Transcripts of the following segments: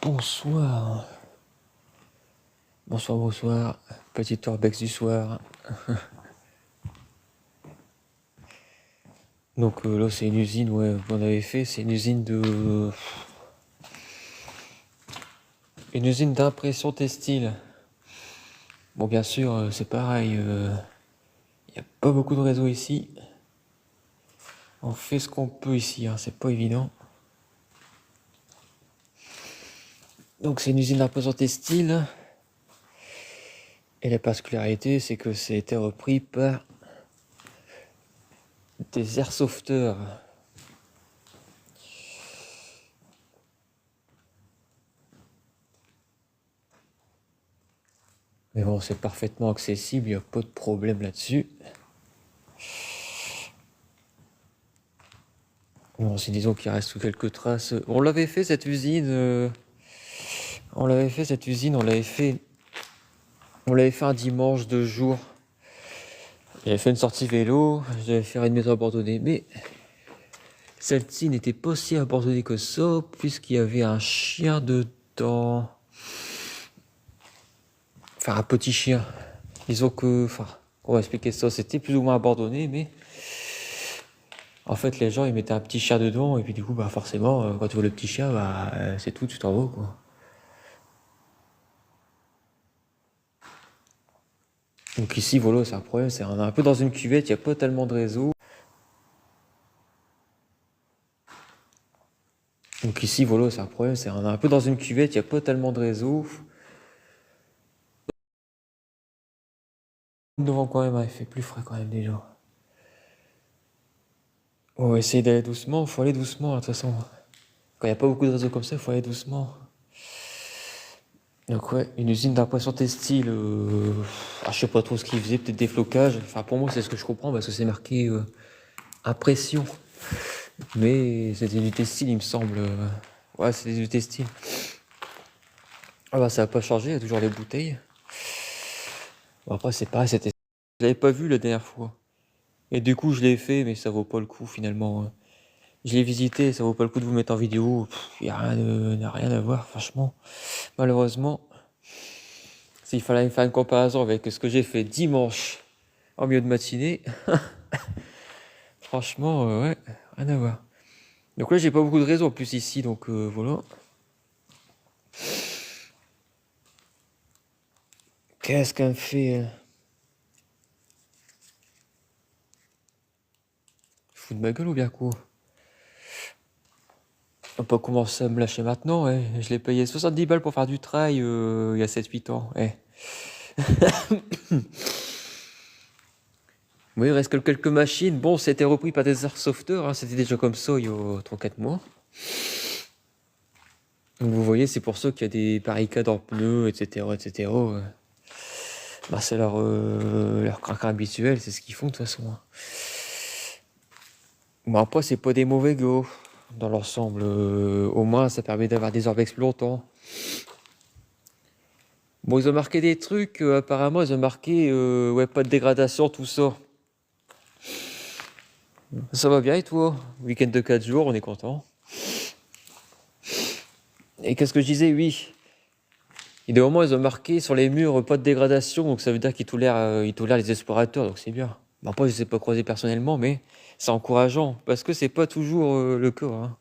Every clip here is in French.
Bonsoir. Bonsoir, bonsoir. Petite Urbex du soir. Donc là, c'est une usine, ouais, qu'on avait fait. C'est une usine de... Une usine d'impression textile. Bon, bien sûr, c'est pareil. Il n'y a pas beaucoup de réseaux ici. On fait ce qu'on peut ici, hein, c'est pas évident. Donc c'est une usine d'impression textile. Et la particularité, c'est que ça a été repris par des airsofters. Mais bon, c'est parfaitement accessible, il n'y a pas de problème là-dessus. Bon, si disons qu'il reste quelques traces. On l'avait fait cette usine. On l'avait fait un dimanche 2 jours. J'avais fait une sortie vélo, j'avais fait une maison abandonnée, mais celle-ci n'était pas si abandonnée que ça, puisqu'il y avait un chien dedans. Enfin, un petit chien. Disons que, enfin, on va expliquer ça, c'était plus ou moins abandonné, mais en fait, les gens, ils mettaient un petit chien dedans, et puis du coup, bah forcément, quand tu vois le petit chien, bah c'est tout, tu t'en vas, quoi. Donc ici, voilà, c'est un problème, on est un peu dans une cuvette, il n'y a pas tellement de réseau. Donc ici, voilà, c'est un problème, on est un peu dans une cuvette, il n'y a pas tellement de réseau. Devant quand même, hein, il fait plus frais quand même déjà. On va essayer d'aller doucement, faut aller doucement, de toute façon. Quand il n'y a pas beaucoup de réseau comme ça, il faut aller doucement. Donc ouais, une usine d'impression textile, je sais pas trop ce qu'ils faisaient, peut-être des flocages. Enfin pour moi c'est ce que je comprends parce que c'est marqué impression. Mais c'était du textile il me semble. Ouais c'était du textile. Ah bah ça a pas changé, il y a toujours les bouteilles. Bon, après c'est pareil, c'était... Je l'avais pas vu la dernière fois. Et du coup je l'ai fait mais ça vaut pas le coup finalement. Je l'ai visité, ça vaut pas le coup de vous mettre en vidéo. Il y a rien à voir franchement. Malheureusement. S'il fallait faire une comparaison avec ce que j'ai fait dimanche en milieu de matinée, franchement, ouais, rien à voir. Donc là, j'ai pas beaucoup de réseau en plus ici, donc voilà. Qu'est-ce qu'elle me fait Fous de ma gueule ou bien quoi? On peut commencer à me lâcher maintenant, ouais. Je l'ai payé 70 balles pour faire du trail il y a 7-8 ans, ouais. Oui, il reste que quelques machines. Bon, c'était repris par des airsofters, hein. C'était déjà comme ça il y a 3-4 mois. Donc vous voyez, c'est pour ça qu'il y a des barricades en pneus, etc. etc. Bah, c'est leur craquage habituel, c'est ce qu'ils font de toute façon. Bon, après, c'est pas des mauvais gars dans l'ensemble. Au moins, ça permet d'avoir des Orbex plus longtemps. Bon, ils ont marqué des trucs, apparemment, ils ont marqué ouais, pas de dégradation, tout ça. Ça va bien et toi? Week-end de 4 jours, on est content. Et qu'est-ce que je disais? Oui. Et des moments, ils ont marqué sur les murs pas de dégradation, donc ça veut dire qu'ils tolèrent les explorateurs, donc c'est bien. Bon, après, je ne les ai pas croisés personnellement, mais c'est encourageant, parce que c'est pas toujours le cas. Hein.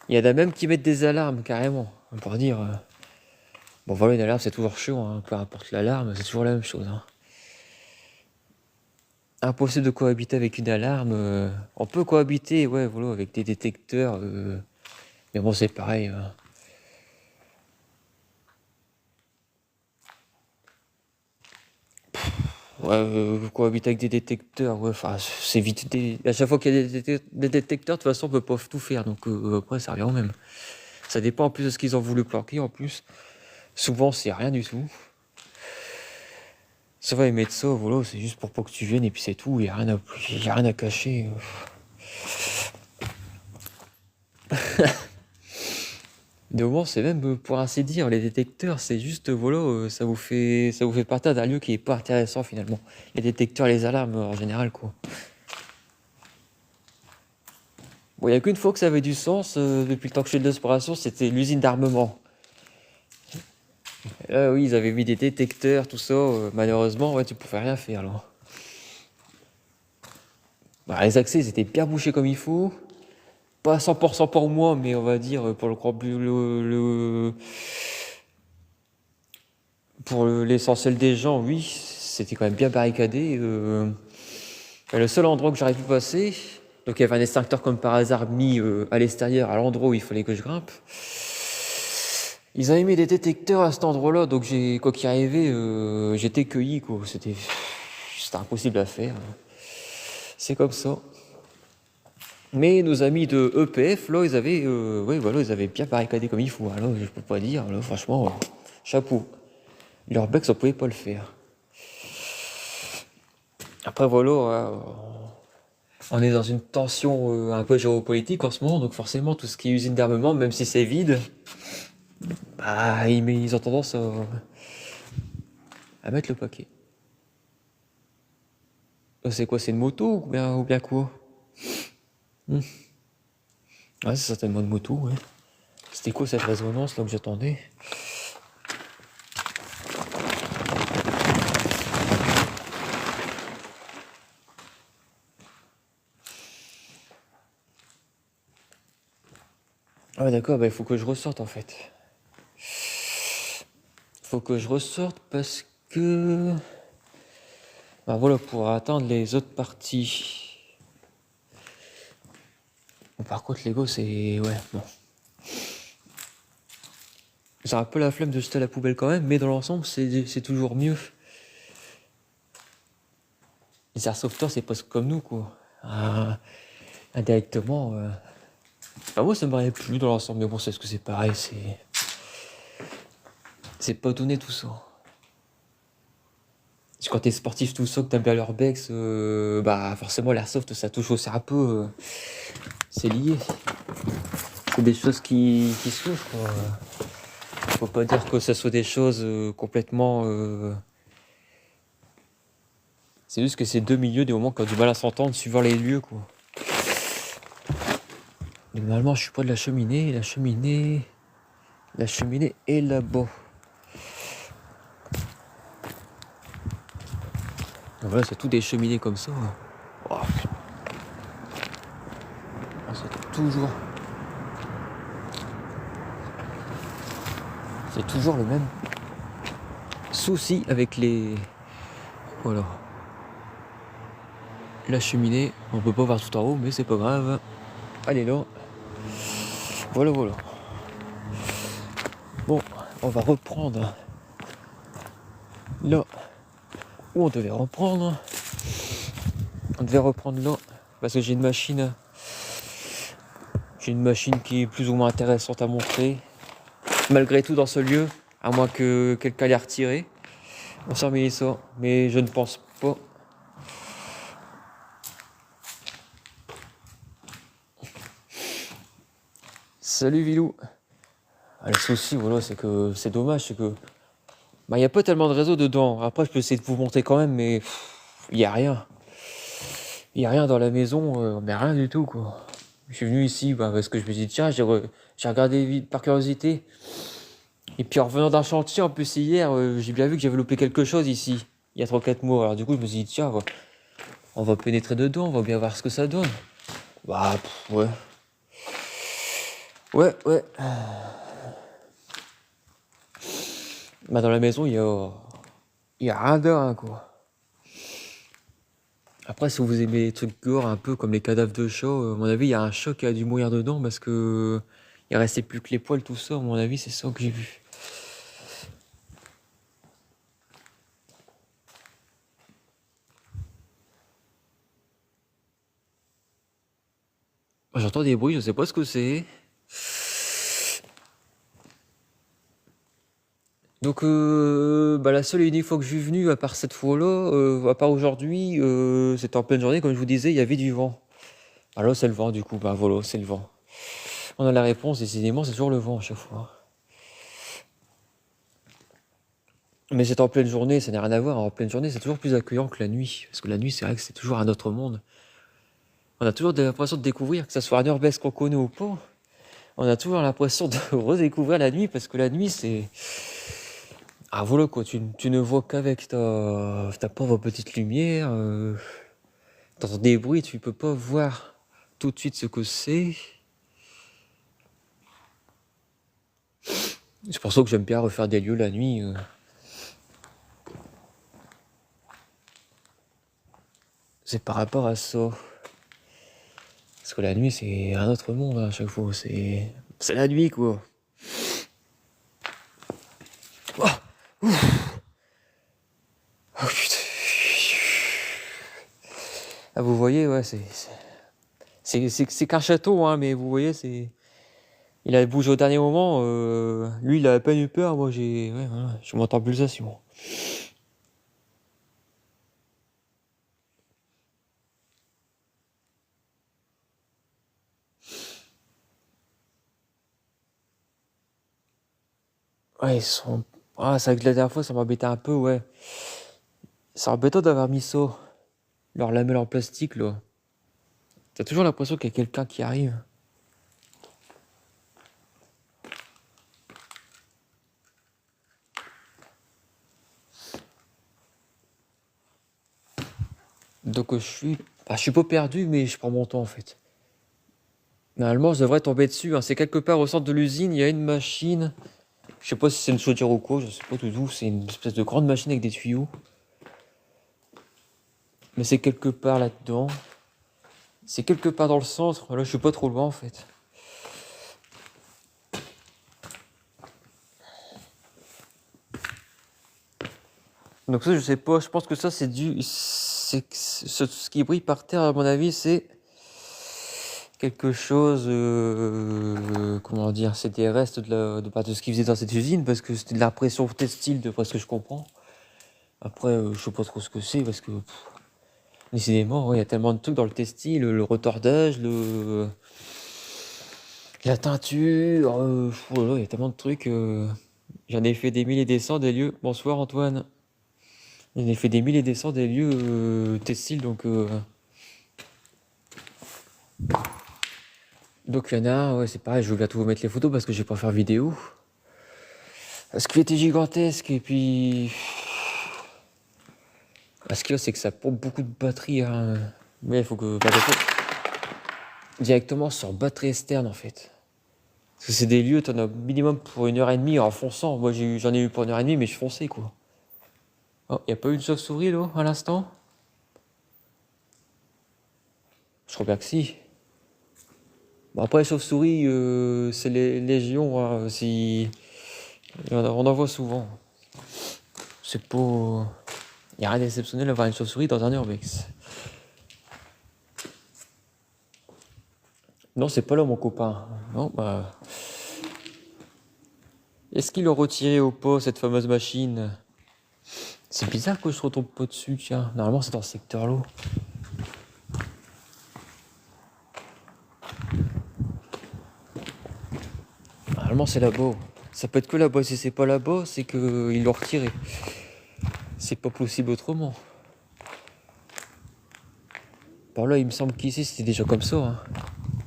Il y en a même qui mettent des alarmes, carrément, pour dire... Bon, voilà, une alarme, c'est toujours chiant, hein. Peu importe l'alarme, c'est toujours la même chose. Hein. Impossible de cohabiter avec une alarme. On peut cohabiter, ouais, voilà, avec des détecteurs, mais bon, c'est pareil. Ouais, cohabiter avec des détecteurs, ouais, enfin, c'est vite. À chaque fois qu'il y a des détecteurs, de toute façon, on peut pas tout faire, donc après, ça revient au même. Ça dépend en plus de ce qu'ils ont voulu planquer, en plus. Souvent, c'est rien du tout. Ça va, ils mettent ça, voilà, c'est juste pour pas que tu viennes, et puis c'est tout, il y a rien à cacher. De moment, c'est même, pour ainsi dire, les détecteurs, c'est juste, voilà, ça vous fait partir d'un lieu qui est pas intéressant, finalement. Les détecteurs, les alarmes, en général, quoi. Bon, il n'y a qu'une fois que ça avait du sens, depuis le temps que je fais de l'exploration, c'était l'usine d'armement. Là, oui, ils avaient mis des détecteurs, tout ça. Malheureusement, ouais, tu pouvais rien faire, là. Bah, les accès, ils étaient bien bouchés comme il faut. Pas à 100% pour moi, mais on va dire pour le grand pour l'essentiel des gens, oui, c'était quand même bien barricadé. Le seul endroit que j'aurais pu passer, donc il y avait un extincteur comme par hasard mis à l'extérieur, à l'endroit où il fallait que je grimpe. Ils avaient mis des détecteurs à cet endroit-là, donc quoi qu'il arrivait, j'étais cueilli, quoi. C'était impossible à faire. C'est comme ça. Mais nos amis de EPF, là, ouais, voilà, ils avaient bien barricadé comme il faut. Alors, je peux pas dire, là, franchement, chapeau. Leur bec, ça pouvait pas le faire. Après, voilà, on est dans une tension un peu géopolitique en ce moment, donc forcément, tout ce qui est usine d'armement, même si c'est vide, bah, ils ont tendance à mettre le paquet. C'est quoi, c'est une moto ou bien quoi? Ouais, c'est certainement une moto, ouais. C'était quoi cette résonance là que j'attendais? Ah ouais, d'accord, bah il faut que je ressorte en fait. Faut que je ressorte parce que... Bah voilà, pour atteindre les autres parties. Bon, par contre, Lego, c'est... Ouais, bon. J'ai un peu la flemme de jeter à la poubelle quand même, mais dans l'ensemble, c'est toujours mieux. Les airsofters, c'est presque comme nous, quoi. Indirectement... Bah moi, ça me paraît plus dans l'ensemble, mais bon, c'est ce que c'est pareil, c'est pas donné tout ça. Quand t'es sportif tout ça, que t'aimes bien l'urbex, bah forcément l'airsoft ça touche aussi un peu. C'est lié. C'est des choses qui se touchent, quoi. Faut pas dire que ce soit des choses complètement. C'est juste que c'est deux milieux des moments qui ont du mal à s'entendre suivant les lieux, quoi. Mais normalement, je suis près de la cheminée. La cheminée est là-bas. Donc voilà, c'est tout des cheminées comme ça. Oh. C'est toujours le même souci avec les... Voilà. La cheminée, on peut pas voir tout en haut, mais c'est pas grave. Allez là. Voilà, voilà. Bon, on va reprendre là où on devait reprendre. On devait reprendre là parce que j'ai une machine qui est plus ou moins intéressante à montrer. Malgré tout dans ce lieu, à moins que quelqu'un l'ait retiré. On s'en met ça, mais je ne pense pas. Salut Vilou. Ah, le souci, voilà, c'est que c'est dommage, c'est que bah, y a pas tellement de réseau dedans. Après, je peux essayer de vous montrer quand même, mais il y a rien. Il y a rien dans la maison, mais rien du tout, quoi. Je suis venu ici bah, parce que je me dis tiens, j'ai regardé vite par curiosité. Et puis en revenant d'un chantier, en plus hier, j'ai bien vu que j'avais loupé quelque chose ici, il y a 3-4 mois. Alors du coup, je me suis dit tiens, on va pénétrer dedans, on va bien voir ce que ça donne. Bah, ouais. Ouais, ouais. Bah, dans la maison, il y a rien d'un, quoi. Après, si vous aimez les trucs gore, un peu comme les cadavres de chats, à mon avis, il y a un chat qui a dû mourir dedans parce que il restait plus que les poils, tout ça. À mon avis, c'est ça que j'ai vu. J'entends des bruits, je sais pas ce que c'est. Donc, bah, la seule et unique fois que je suis venu, à part cette fois-là, à part aujourd'hui, c'était en pleine journée, comme je vous disais, il y avait du vent. Alors, c'est le vent, du coup, bah voilà, c'est le vent. On a la réponse, décidément, c'est toujours le vent à chaque fois. Mais c'est en pleine journée, ça n'a rien à voir. En pleine journée, c'est toujours plus accueillant que la nuit. Parce que la nuit, c'est vrai que c'est toujours un autre monde. On a toujours l'impression de découvrir, que ce soit un urbex qu'on connaît ou pas. On a toujours l'impression de redécouvrir la nuit, parce que la nuit, c'est... Ah voilà quoi, tu ne vois qu'avec ta pauvre petite lumière. T'entends des bruits, tu peux pas voir tout de suite ce que c'est. C'est pour ça que j'aime bien refaire des lieux la nuit. C'est par rapport à ça. Parce que la nuit, c'est un autre monde à chaque fois. C'est la nuit, quoi. Oh, oh putain. Ah, vous voyez, ouais, c'est qu'un château, hein, mais vous voyez, c'est... Il a bougé au dernier moment. Lui, il a à peine eu peur. Moi, ouais, voilà, je m'entends en pulsation. Ouais, ils sont... Ah, c'est vrai que la dernière fois, ça m'embêtait un peu, ouais. C'est embêtant d'avoir mis ça. Leur lamelle en plastique, là. T'as toujours l'impression qu'il y a quelqu'un qui arrive. Donc je suis pas perdu, mais je prends mon temps en fait. Normalement, je devrais tomber dessus, hein. C'est quelque part au centre de l'usine, il y a une machine. Je sais pas si c'est une chaudière ou quoi, je sais pas tout d'où. C'est une espèce de grande machine avec des tuyaux. Mais c'est quelque part là-dedans. C'est quelque part dans le centre. Là, je suis pas trop loin en fait. Donc ça, je sais pas. Je pense que ça, c'est du... Ce qui brille par terre, à mon avis, c'est quelque chose... comment dire? C'est des restes de ce qu'ils faisaient dans cette usine, parce que c'était de la pression textile, d'après ce que je comprends. Après, je sais pas trop ce que c'est, parce que... décidément, ouais, il y a tellement de trucs dans le textile, le retordage, la teinture, il y a tellement de trucs. J'en ai fait des mille et des cents des lieux. Bonsoir Antoine. J'en ai fait des mille et des cents des lieux textiles, donc il y en a un, ouais, c'est pareil, je vais bientôt vous mettre les photos parce que je vais pas faire vidéo. Ce qui était gigantesque, et puis... Ce qu'il y a, c'est que ça pompe beaucoup de batterie, hein. Mais il faut que... directement sur batterie externe, en fait. Parce que c'est des lieux, t'en as minimum pour 1h30 en fonçant. Moi, j'en ai eu pour 1h30, mais je fonçais, quoi. Oh, y a pas eu une chauve-souris, là, à l'instant? Je crois bien que si. Bon, après, les chauves-souris, c'est les légions, hein, si... On en voit souvent. C'est pas... Y a rien d'exceptionnel d'avoir une chauve-souris dans un urbex. Non, c'est pas là, mon copain. Non, bah... Est-ce qu'ils l'ont retiré au pot, cette fameuse machine? C'est bizarre que je retombe pas dessus, tiens. Normalement, c'est dans ce secteur-là. Normalement, c'est là-bas. Ça peut être que là-bas. Si c'est pas là-bas, c'est qu'ils l'ont retiré. C'est pas possible autrement. Par là, il me semble qu'ici, c'était déjà comme ça, hein.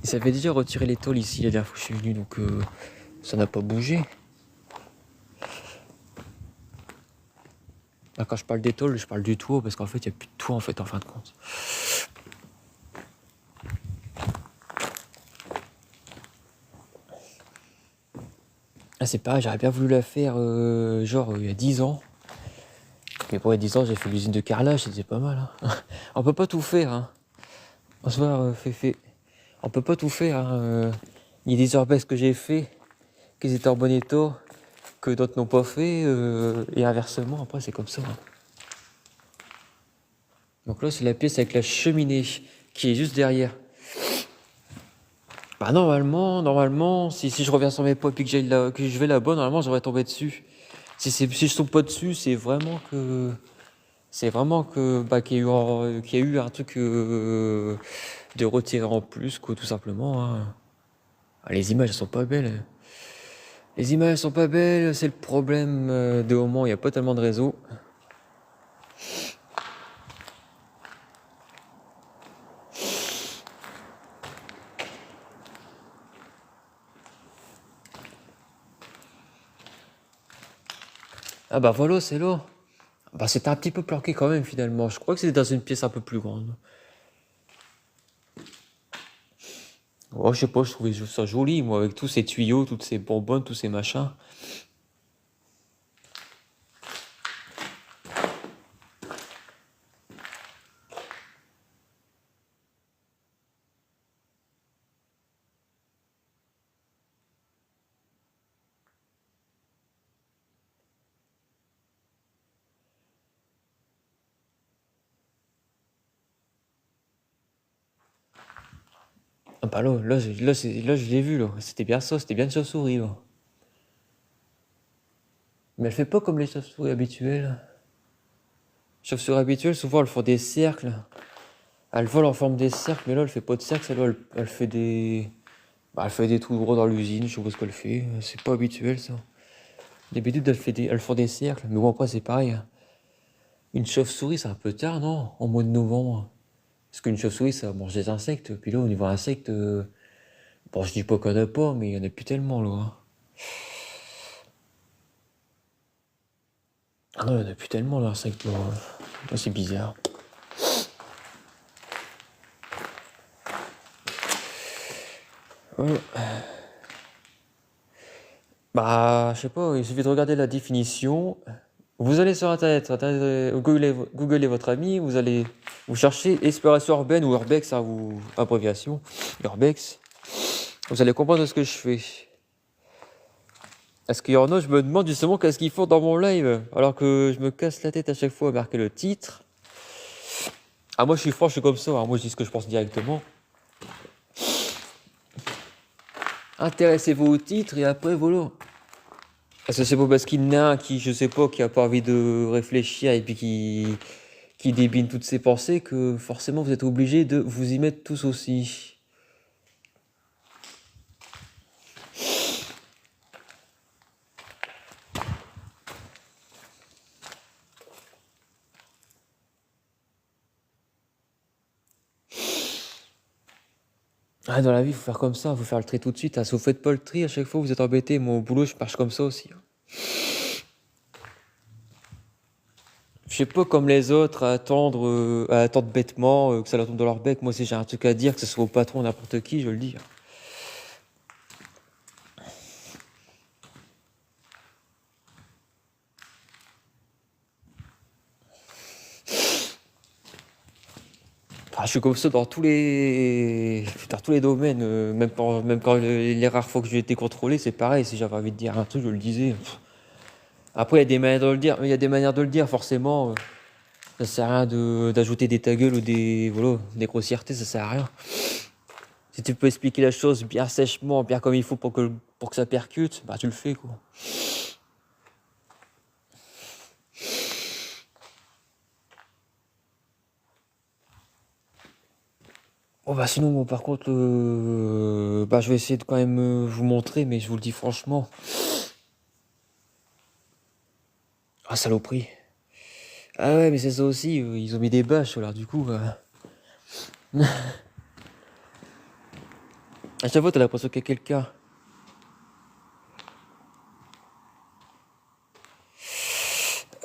Ils avaient déjà retiré les tôles ici la dernière fois que je suis venu, donc ça n'a pas bougé. Là, quand je parle des tôles, je parle du toit, parce qu'en fait, il n'y a plus de toit, en fait, en fin de compte. Ah, c'est pareil, j'aurais bien voulu la faire, genre, il y a 10 ans. Mais pour les 10 ans, j'ai fait l'usine de carrelage, c'était pas mal, hein. On peut pas tout faire, hein. Bonsoir, Féfé. On peut pas tout faire, hein. Il y a des urbex que j'ai fait, qui étaient en bon état, que d'autres n'ont pas fait, et inversement, après, c'est comme ça, hein. Donc là, c'est la pièce avec la cheminée, qui est juste derrière. Bah normalement, si je reviens sur mes pas et puis que je vais là-bas, normalement, j'aurais tombé dessus. Si je tombe pas dessus, c'est vraiment que... qu'il y a eu un truc de retiré en plus, quoi, tout simplement, hein. Ah, les images, elles sont pas belles. Les images, elles sont pas belles, c'est le problème de moment, il n'y a pas tellement de réseau. Ah bah voilà, c'est là. Bah c'était un petit peu planqué quand même finalement. Je crois que c'était dans une pièce un peu plus grande. Oh, je sais pas, je trouvais ça joli, moi, avec tous ces tuyaux, toutes ces bonbonnes, tous ces machins. Ah bah là, je l'ai vu, là. C'était bien ça, c'était bien une chauve-souris, là. Mais elle fait pas comme les chauves-souris habituelles. Les chauves-souris habituelles, souvent, elles font des cercles. Elles volent en forme des cercles, mais là, elle fait pas de cercle, celle-là, elle fait des... Bah, elle fait des trous gros dans l'usine, je sais pas ce qu'elle fait. C'est pas habituel, ça. D'habitude, elles font des cercles. Mais bon, après, c'est pareil, hein. Une chauve-souris, c'est un peu tard, non? En mois de novembre. Parce qu'une chauve-souris, ça mange des insectes. Puis là, au niveau insectes, bon, je dis pas qu'il y en a pas, mais il y en a plus tellement, là, hein. Ah non, il y en a plus tellement, là, insectes, là. Là, c'est bizarre. Ouais. Bah, je sais pas, il suffit de regarder la définition. Vous allez sur Internet, googlez votre ami, vous cherchez exploration urbaine ou urbex, hein, ou abréviation, urbex. Vous allez comprendre ce que je fais. Est-ce qu'il y en a, je me demande justement qu'est-ce qu'ils font dans mon live, alors que je me casse la tête à chaque fois à marquer le titre. Ah, moi je suis franc, je suis comme ça, hein, moi je dis ce que je pense directement. Intéressez-vous au titre et après voilà. Parce que c'est pas parce qu'il y en a un qui, je sais pas, qui a pas envie de réfléchir et puis qui débine toutes ses pensées que forcément vous êtes obligé de vous y mettre tous aussi. Ah, dans la vie, faut faire comme ça, faut faire le tri tout de suite, hein. Si vous faites pas le tri, à chaque fois vous êtes embêté. Moi au boulot, je marche comme ça aussi, hein. Je sais pas comme les autres à attendre bêtement que ça leur tombe dans leur bec. Moi, si j'ai un truc à dire, que ce soit au patron ou n'importe qui, je le dis, hein. Enfin, je suis comme ça dans tous les domaines, même quand les rares fois que j'ai été contrôlé, c'est pareil. Si j'avais envie de dire un truc, je le disais. Après, il y a des manières de le dire, mais il y a des manières de le dire, forcément. Ça sert à rien d'ajouter des ta gueule ou des grossièretés, ça sert à rien. Si tu peux expliquer la chose bien sèchement, bien comme il faut pour que ça percute, bah tu le fais, quoi. Bon bah sinon, bon, par contre, bah je vais essayer de quand même vous montrer, mais je vous le dis franchement. Ah, saloperie. Ah ouais, mais c'est ça aussi, ils ont mis des bâches, alors du coup... À chaque fois, t'as l'impression qu'il y a quelqu'un.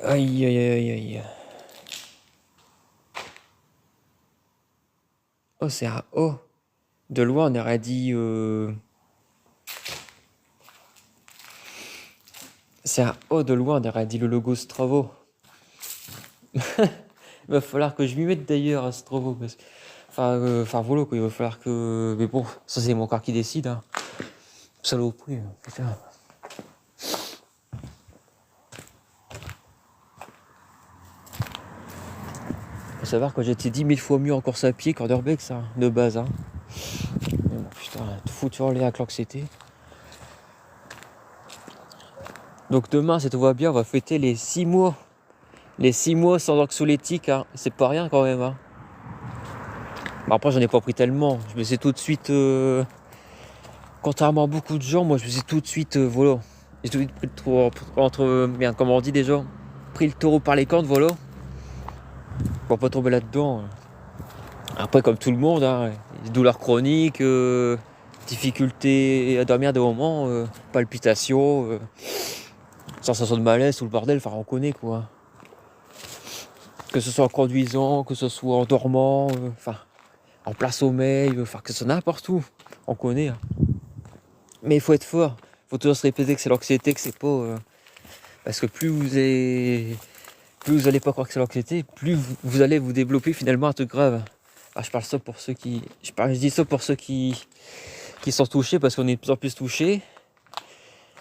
Aïe, aïe, aïe, aïe. Oh, c'est un O. De loin, on aurait dit... C'est un O de loin, on aurait dit le logo Stravo. Il va falloir que je m'y mette d'ailleurs à Stravo. Enfin, voilà, quoi, il va falloir que... Mais bon, ça c'est mon corps qui décide, hein. Saloperie, putain. Faut savoir que j'étais 10 000 fois mieux en course à pied qu'en urbex, ça, de base, hein. Mais bon, putain, tout foutu en l'air que c'était. Donc demain, si tout va bien, on va fêter les 6 mois. Les 6 mois sans anxiolytique, hein. C'est pas rien quand même, hein. Bon, après, j'en ai pas pris tellement. Je me suis tout de suite... Contrairement à beaucoup de gens, moi, je me suis tout de suite... voilà. J'ai tout de suite pris le taureau bien, comment on dit déjà, pris le taureau par les cornes, voilà. Pour pas tomber là-dedans. Après, comme tout le monde, hein, douleurs chroniques, difficultés à dormir des moments, palpitations. sensation de malaise ou le bordel, enfin on connaît quoi. Que ce soit en conduisant, que ce soit en dormant, enfin en plein sommeil, enfin que ce soit n'importe où, on connaît. Hein. Mais il faut être fort, il faut toujours se répéter que c'est l'anxiété, que c'est pas... parce que plus vous allez pas croire que c'est l'anxiété, plus vous allez vous développer finalement un truc grave. Alors, je dis ça pour ceux qui sont touchés, parce qu'on est de plus en plus touchés.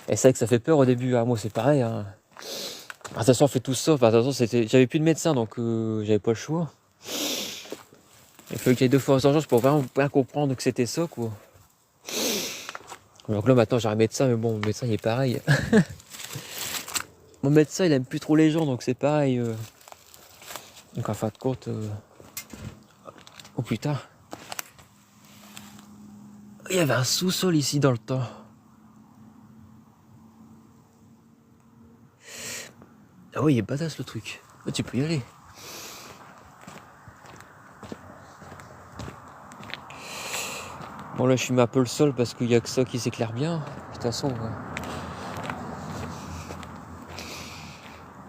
Et c'est vrai que ça fait peur au début. Ah, moi c'est pareil. Hein. De toute façon on fait tout ça. Enfin, de toute façon, j'avais plus de médecin, donc j'avais pas le choix. Il fallait que j'aille 2 fois aux urgences pour vraiment bien comprendre que c'était ça, quoi. Donc là maintenant j'ai un médecin, mais bon, le médecin il est pareil. Mon médecin il aime plus trop les gens, donc c'est pareil. Donc en fin de compte, oh putain, il y avait un sous-sol ici dans le temps. Ah oui, il est badass le truc. Oh, tu peux y aller. Bon là je fume un peu le sol parce qu'il y a que ça qui s'éclaire bien. De toute façon. Ouais.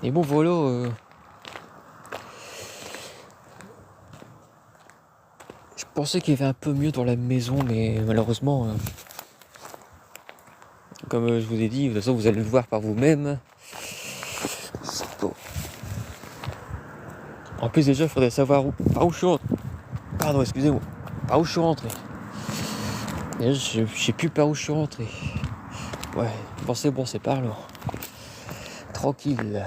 Et bon voilà. Je pensais qu'il y avait un peu mieux dans la maison, mais malheureusement, comme je vous ai dit, de toute façon vous allez le voir par vous-même. En plus déjà il faudrait savoir par où je suis rentré. Pardon, excusez-moi. Par où je suis rentré. Déjà, je sais plus par où je suis rentré. Ouais, bon c'est par là. Tranquille.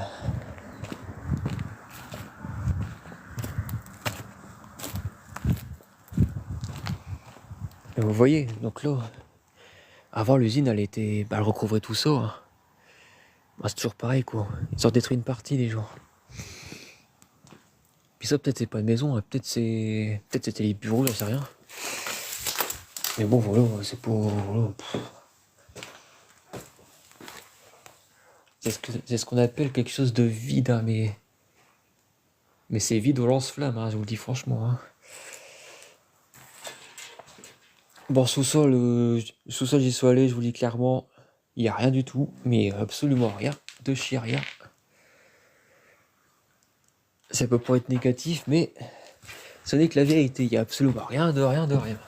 Et vous voyez, donc là, avant l'usine elle était. Bah, elle recouvrait tout ça. Hein. Bah, c'est toujours pareil quoi. Ils ont détruit une partie des gens. Puis ça peut-être c'est pas une maison, hein. Peut-être c'était les bureaux, j'en sais rien. Mais bon voilà, c'est pas. Voilà. C'est ce qu'on appelle quelque chose de vide, hein, mais c'est vide au lance-flamme, hein, je vous le dis franchement. Hein. Bon, sous-sol, j'y suis allé, je vous le dis clairement, il n'y a rien du tout, mais absolument rien, de chez rien. Ça peut pas être négatif, mais ce n'est que la vérité, il n'y a absolument rien de rien de rien.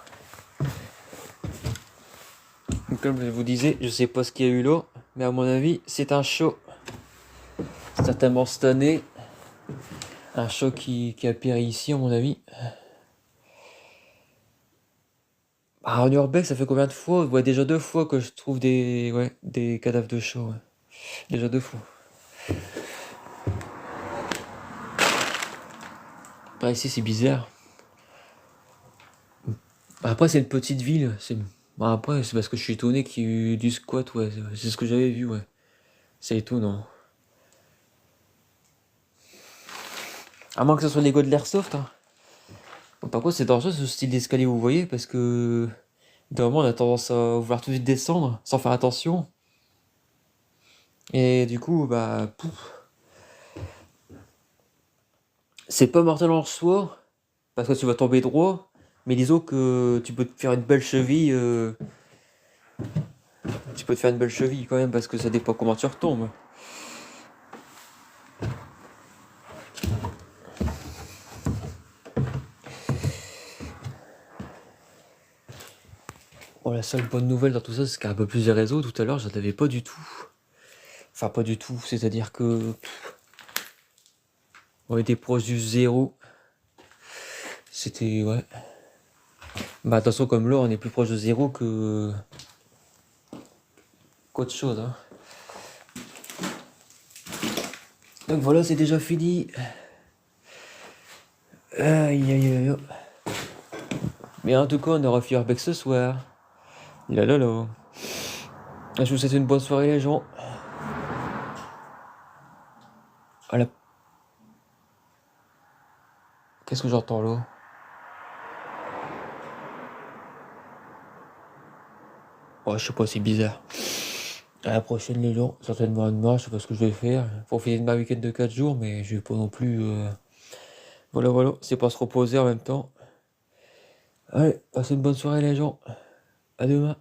Comme je vous disais, je sais pas ce qu'il y a eu là, mais à mon avis, c'est un show. Certainement cette année, un show qui a péri ici, à mon avis. Ah, en urbex, ça fait combien de fois? Ouais, déjà 2 fois que je trouve des cadavres de chats. Ouais. Déjà 2 fois. Bah, ici, c'est bizarre. Après, c'est une petite ville. Bah, après, c'est parce que je suis étonné qu'il y ait eu du squat. Ouais. C'est ce que j'avais vu. Ouais. C'est étonnant. À moins que ce soit les gars de l'airsoft. Hein. Bon, par contre, c'est dangereux ce style d'escalier, vous voyez, parce que normalement, on a tendance à vouloir tout de suite descendre sans faire attention. Et du coup, bah, c'est pas mortel en soi, parce que tu vas tomber droit, mais disons que tu peux te faire une belle cheville. Tu peux te faire une belle cheville quand même, parce que ça dépend comment tu retombes. Bon, la seule bonne nouvelle dans tout ça, c'est qu'il y a un peu plus de réseaux. Tout à l'heure, je n'avais pas du tout. Enfin, pas du tout. C'est-à-dire que on était proche du zéro. C'était ouais. Bah attention, comme là, on est plus proche de zéro qu'autre chose. Hein. Donc voilà, c'est déjà fini. Aïe aïe aïe. Mais en tout cas, on aura Fireback ce soir. Là là là. Je vous souhaite une bonne soirée les gens. Voilà. Qu'est-ce que j'entends là? Ouais, je sais pas, c'est bizarre. À la prochaine les gens, certainement demain, je sais pas ce que je vais faire. Pour finir de ma week-end de 4 jours, mais je vais pas non plus. Voilà, c'est pas se reposer en même temps. Allez, passez une bonne soirée les gens. À demain.